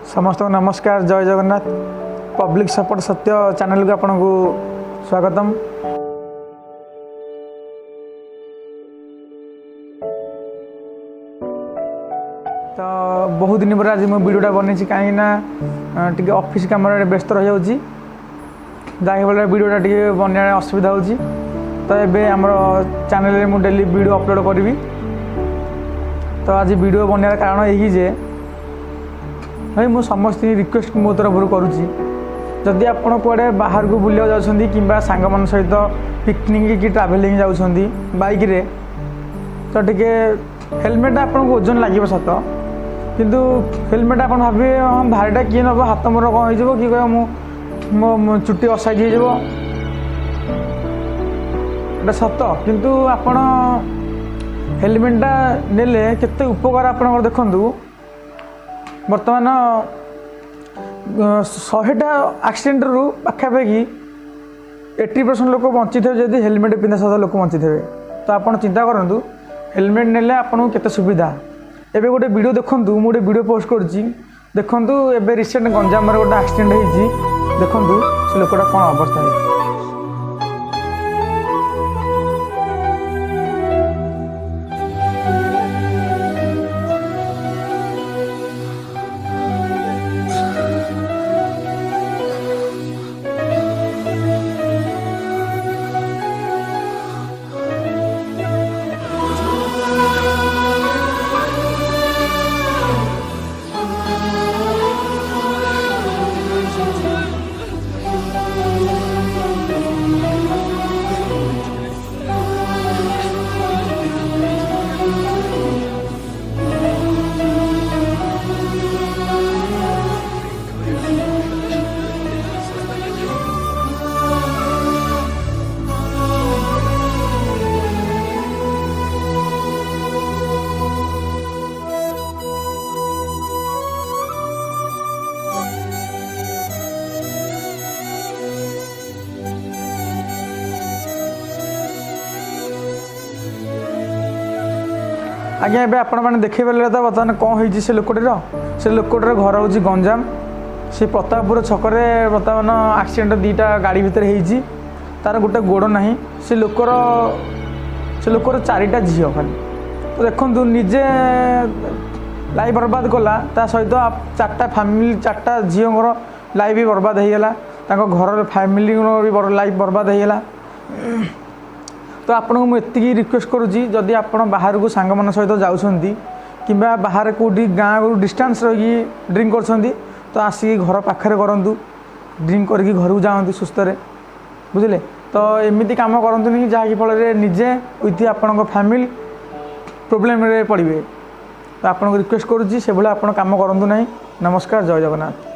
समस्त को नमस्कार। जय जगन्नाथ। पब्लिक सपोर्ट सत्य चैनल को आपन को स्वागतम। तो बहुत दिन पर आज मैं वीडियोटा बनी कहीं टी ऑफिस काम व्यस्त रही जाऊँगी जहाँफल वीडियोटा टी बनने असुविधा होची। तो ये आम चैनल में मुझे डेली वीडियो अपलोड करी। तो आज वीडियो बनने कारण यही जे भाई मुझे समस्त रिक्वेस्ट मो तरफ करुँची जदि आप कड़े बाहर को बुलिया जाऊँगी कि सांग मान सहित पिकनिक कि ट्रावेलिंग जाऊँगी बाइक रे तो टिके हेलमेट आपको ओजन लगे सत किंतु हेलमेट आप भावे हाँ भारीटा किए नब हाथ मोर कौन हो कि कह मो चुट्टी असाइज हो सत किंतु आपण हेलमेटा नेले केते उपकार आप देखु। बर्तमान 100टा एक्सीडेंट रु पाखापाखि 80% लोक बंची थे जदि हेलमेट पिंधा सहित लोक बंची थे। तो आप चिंता करूँ हेलमेट नेले आपको केते सुविधा। एबे गोटे वीडियो देखूँ मुझे वीडियो पोस्ट करुँची देखूँ एबे रिसेंट गंजाम गोटे एक्सीडेंट होती देखूँ से लोकटा कौन अवस्था है। आज्ञा एवं आपण मैंने देखे पारे तो बर्तमान कौन हो से लोकटर घर हूँ गंजाम से प्रतापपुर छकरे बर्तमान एक्सीडेंट 2टा गाड़ी भितर होती तार गोटे गोड़ ना से लोकर 4टा झील खाली। तो देखु निजे लाइफ बर्बाद कला ता सहित 4टा फैमिली 4टा झील लाइफ भी बर्बाद होगला घर फैमिली भी लाइफ बर्बाद होगला। तो आपको मुझे रिक्वेस्ट करुँची जदि आप बाहर को सांग मान सहित जाऊँगी कि बाहर कौटी गाँव को डिस्टेंस रही ड्रिंक कर तो आसिक घर पाखे करूँ ड्रिंक करके घर को जाऊँ सुस्थ बुझे। तो एमती कम करूँ जहाँकि फल निजे विथ आपण फैमिली प्रोब्लेम पड़े। तो आपको रिक्वेस्ट करुँची से भाई आप कम करूँ ना। नमस्कार। जय जगन्नाथ।